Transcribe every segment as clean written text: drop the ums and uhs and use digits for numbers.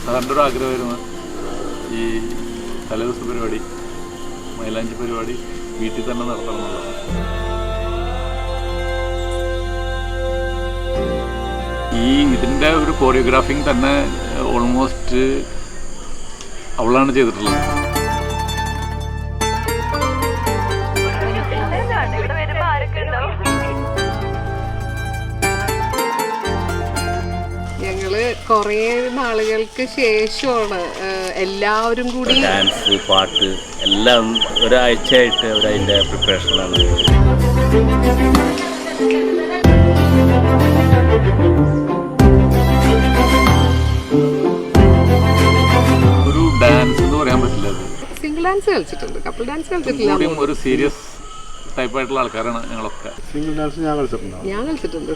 സാറിൻ്റെ ഒരു ആഗ്രഹമായിരുന്നു ഈ തലേദിവസ പരിപാടി, മൈലാഞ്ചി പരിപാടി വീട്ടിൽ തന്നെ നടത്തണം എന്നുള്ളത്. ഇതിൻ്റെ ഒരു കോറിയോഗ്രാഫിങ് തന്നെ ഓൾമോസ്റ്റ് അവളാണ് ചെയ്തിട്ടുള്ളത്. ഞങ്ങള് കുറേ നാളുകൾക്ക് ശേഷമാണ് എല്ലാവരും കൂടി ഡാൻസ്, പാട്ട് എല്ലാം ഒരാഴ്ചയായിട്ട് അവരതിൻ്റെ പ്രിപ്പറേഷനിലാണ്. ഒരു ഡാൻസ് എന്ന് പറയാൻ പറ്റില്ല. സിംഗിൾ ഡാൻസ് കളിച്ചിട്ടുണ്ട്, കപ്പിൾ ഡാൻസ് കളിച്ചിട്ടില്ല. ഒരു സീരിയസ് ടൈപ്പായിട്ടുള്ള ആൾക്കാരാണ് ഞങ്ങളൊക്കെ. സിംഗിൾ ഡാൻസ് ഞാൻ കളിച്ചിട്ടുണ്ട്.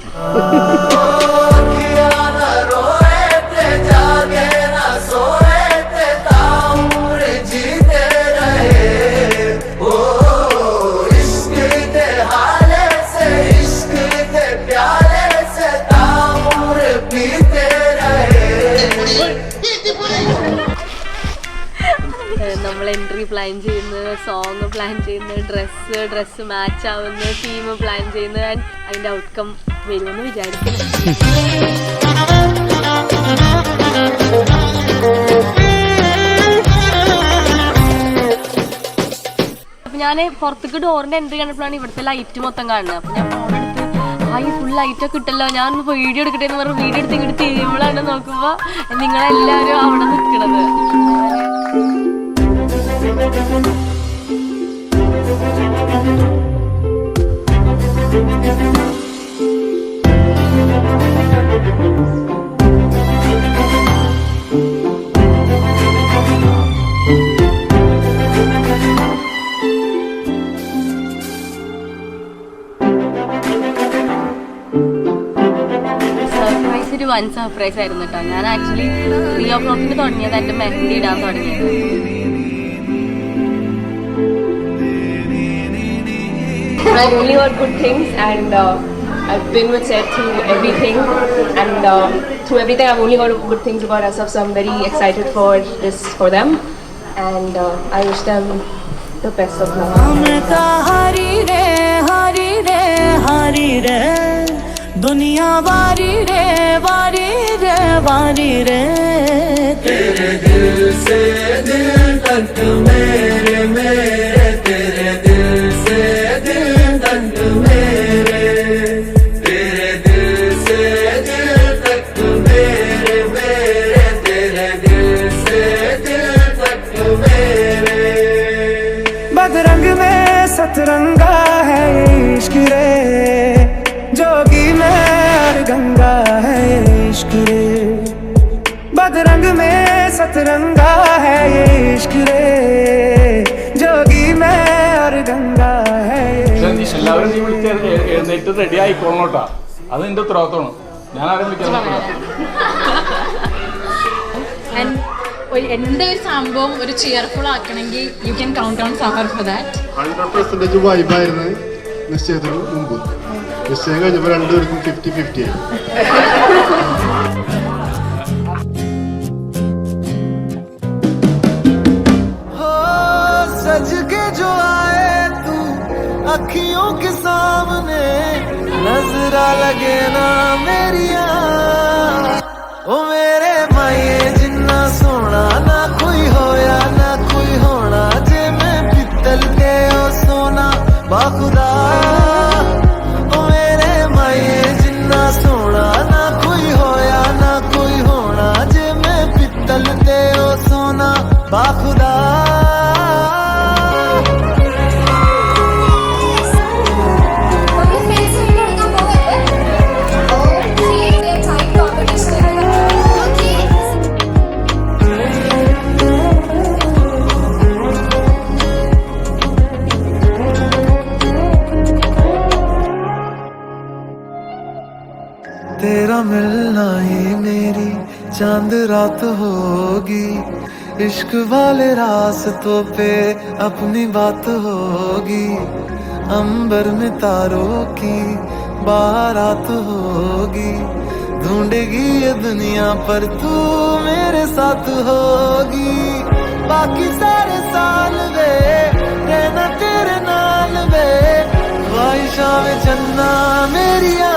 നമ്മൾ എൻട്രി പ്ലാൻ ചെയ്യുന്നത്, സോങ് പ്ലാൻ ചെയ്യുന്നത്, ഡ്രസ്സ് മാച്ച് ആവുന്ന, തീം പ്ലാൻ ചെയ്യുന്നത്, ആൻഡ് അതിൻ്റെ ഔട്ട്കം വരുമെന്ന് വിചാരിക്കുന്നു. അപ്പം ഞാൻ പുറത്തേക്ക് ഡോറിൻ്റെ എൻട്രി കണ്ടപ്പോഴാണ് ഇവിടുത്തെ ലൈറ്റ് മൊത്തം കാണുന്നത്. അപ്പം ഞാൻ ഫോൺ എടുത്ത് ഫുൾ ലൈറ്റൊക്കെ ഇട്ടല്ലോ, ഞാനൊന്ന് വീഡിയോ എടുക്കട്ടെ എന്ന് പറഞ്ഞ് വീഡിയോ എടുത്ത് ഇങ്ങോട്ട് തിരിയുമ്പോഴാണ് നോക്കുമ്പോൾ നിങ്ങളെല്ലാവരും അവിടെ നിൽക്കണത്. സർപ്രൈസ് ഒരു വൻ സർപ്രൈസ് ആയിരുന്നു കേട്ടോ. ഞാൻ ആക്ച്വലി 3 o'clock തുടങ്ങിയത് എൻ്റെ മെഹന്തി ഇടാൻ തുടങ്ങിയത്. I really heard good things, and I've been with Seth through everything, and through everything I've only heard good things about ourselves, so I'm very excited for this for them, and I wish them the best of luck. hari re hari re hari re duniya wari re wari re wari re tere dil se dil tak mere mere tere dil se dil tak mere tere dil se dil tak mere mere tere dil se dil tak mere बदरंग में सतरंगा है इश्क रे जोगी में और गंगा है इश्क रे बदरंग में सतरंगा है इश्क रे जोगी में और गंगा है. എല്ലാവരും നീ വിളിച്ച് എഴുന്നേറ്റ് റെഡി ആയിക്കോളോട്ടാ, അത് നിന്റെ ഉത്തരവാദിത്തമാണ്. ഞാൻ ആരും വിളിക്കാൻ എന്റെ ഒരു സംഭവം ഒരു ചിയർഫുൾ ആക്കണമെങ്കിൽ you can count on Safar for that. 100% വൈബായിരുന്നു നിശ്ചയത്തിന് മുമ്പ്. നിശ്ചയം കഴിഞ്ഞപ്പോൾ രണ്ടുപേർക്കും 50-50 ആയി. सज के जो आए तू अखियों के सामने नजरा लगे ना मेरिया ओ मेरे माये जिन्ना सोना ना कोई होया ना कोई होना जे मैं पित्तल के ओ सोना बाखुदा ओ मेरे माये जिन्ना सोना ना कोई होया ना कोई होना जे मैं पित्तल के ओ सोना बाखुदा. तेरा मिलना ही मेरी चांद रात होगी इश्क वाले रास्तों पे अपनी बात होगी अंबर में तारों की बारात होगी ढूंढेगी ये दुनिया पर तू मेरे साथ होगी बाकी सारे साल वे रहना तेरे नाल वे ख्वाहिशां में चन्ना मेरिया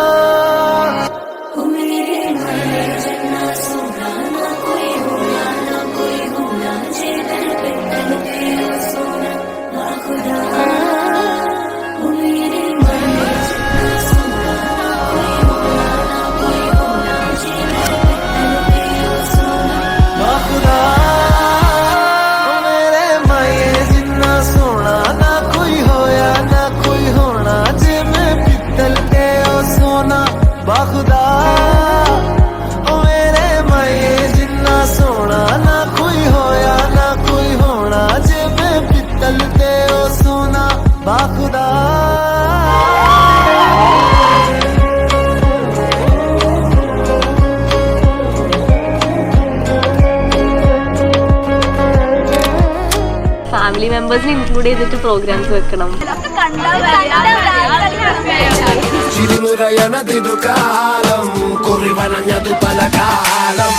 बाखुदा ओ मेरे माये जिन्ना सोना ना कोई होया ना कोई होना जे मैं पित्तल ते ओ सोना बाखुदा ഫാമിലി മെമ്പേഴ്സിനെ ഇൻക്ലൂഡ് ചെയ്തിട്ട് പ്രോഗ്രാംസ് വെക്കണം. ചിരിമുറയണതിരു കാലം കുറിവനഞ്ഞതു പല കാലം